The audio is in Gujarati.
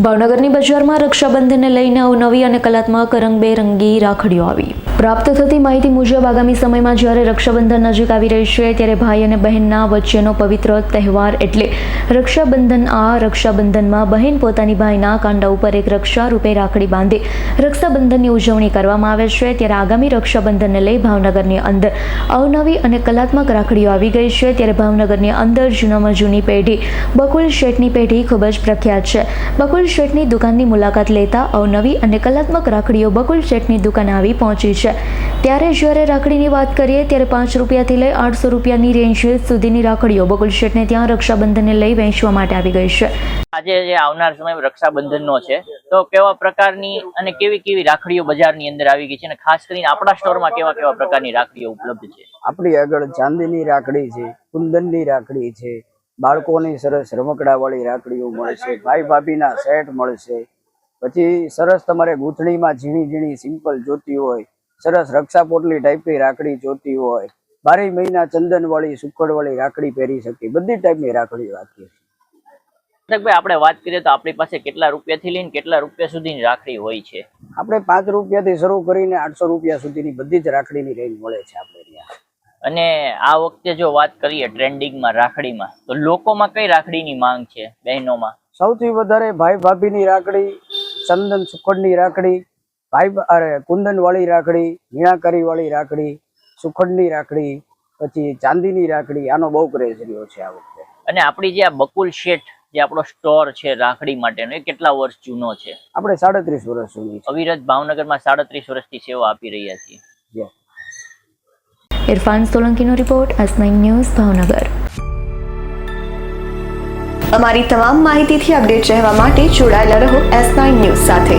ભાવનગરની બજારમાં રક્ષાબંધનને લઈને અવનવી અને કલાત્મક રંગબેરંગી રાખડીઓ આવી। પ્રાપ્ત થતી માહિતી મુજબ આગામી સમયમાં જ્યારે રક્ષાબંધન નજીક આવી રહી છે ત્યારે ભાઈ અને બહેનના વચ્ચેનો પવિત્ર તહેવાર એટલે રક્ષાબંધન। આ રક્ષાબંધનમાં બહેન પોતાની ભાઈના કાંડા ઉપર એક રક્ષા રૂપે રાખડી બાંધી રક્ષાબંધનની ઉજવણી કરવામાં આવે છે। ત્યારે આગામી રક્ષાબંધનને લઈ ભાવનગરની અંદર અવનવી અને કલાત્મક રાખડીઓ આવી ગઈ છે। ત્યારે ભાવનગરની અંદર જૂનામાં જૂની પેઢી બકુલ શેઠની પેઢી ખૂબ જ પ્રખ્યાત છે। બકુલ શેઠની દુકાનની મુલાકાત લેતા અવનવી અને કલાત્મક રાખડીઓ બકુલ શેઠની દુકાને આવી પહોંચી છે। ત્યારે જ્યારે રાખડીની વાત કરીએ ત્યારે 5 રૂપિયાથી લઈ 800 રૂપિયાની રેન્જ સુધીની રાખડીઓ બકુલ શેઠને ત્યાં રક્ષાબંધનને લઈ વહેંચવા માટે આવી ગઈ છે। આજે જે આવનાર સમય રક્ષાબંધનનો છે તો કેવા પ્રકારની અને કેવી રાખડીઓ બજારની અંદર આવી ગઈ છે અને ખાસ કરીને આપણા સ્ટોરમાં કેવા પ્રકારની રાખડીઓ ઉપલબ્ધ છે? આપણી આગળ ચાંદીની રાખડી છે, કુંદનની રાખડી છે, બાળકોની સરસ રમકડા વાળી રાખડીઓ મળશે, ભાઈ ભાભીના સેટ મળશે, પછી સરસ તમારે ગૂંથણીમાં ઝીણી સિમ્પલ જોતી હોય, સરસ રક્ષા પોટલી ટાઈપની રાખડી જોતી હોય, 12 મહિના ચંદન વાળી સુખડ વાળી રાખડી પહેરી શકે, બધી ટાઈપની રાખડીઓ રાખીએ છીએ। ભાઈ આપણે વાત કરીએ તો આપણી પાસે કેટલા રૂપિયાથી લઈને કેટલા રૂપિયા સુધીની રાખડી હોય છે? આપણે 5 રૂપિયાથી શરૂ કરીને 800 રૂપિયા સુધીની બધી જ રાખડીની રેન્જ મળે છે આપણે ત્યાં। અને આ વખતે જો વાત કરીએ ટ્રેન્ડિંગમાં રાખડીમાં તો લોકોમાં કઈ રાખડીની માંગ છે બહેનોમાં? સૌથી વધારે ભાઈ ભાભીની રાખડી, ચંદન સુખડની રાખડી, કુંદન વાળી રાખડી, મીણાકારી વાળી રાખડી, સુખડની રાખડી, પછી ચાંદીની રાખડી, આનો બહુ ક્રેઝ રહ્યો છે આ વખતે। અને આપણી જે આ બકુલ શેઠ જે આપણો સ્ટોર છે રાખડી માટેનો એ કેટલા વર્ષ જૂનો છે? આપણે 37 વર્ષ જૂની છે। અવિરત ભાવનગરમાં 37 વર્ષથી સેવા આપી રહ્યા છીએ। ઇરફાન સોલંકીનો રિપોર્ટ, S9 ન્યૂઝ, ભાવનગર। અમારી તમામ માહિતીથી અપડેટ રહેવા માટે જોડાયેલા રહો S9 ન્યૂઝ સાથે।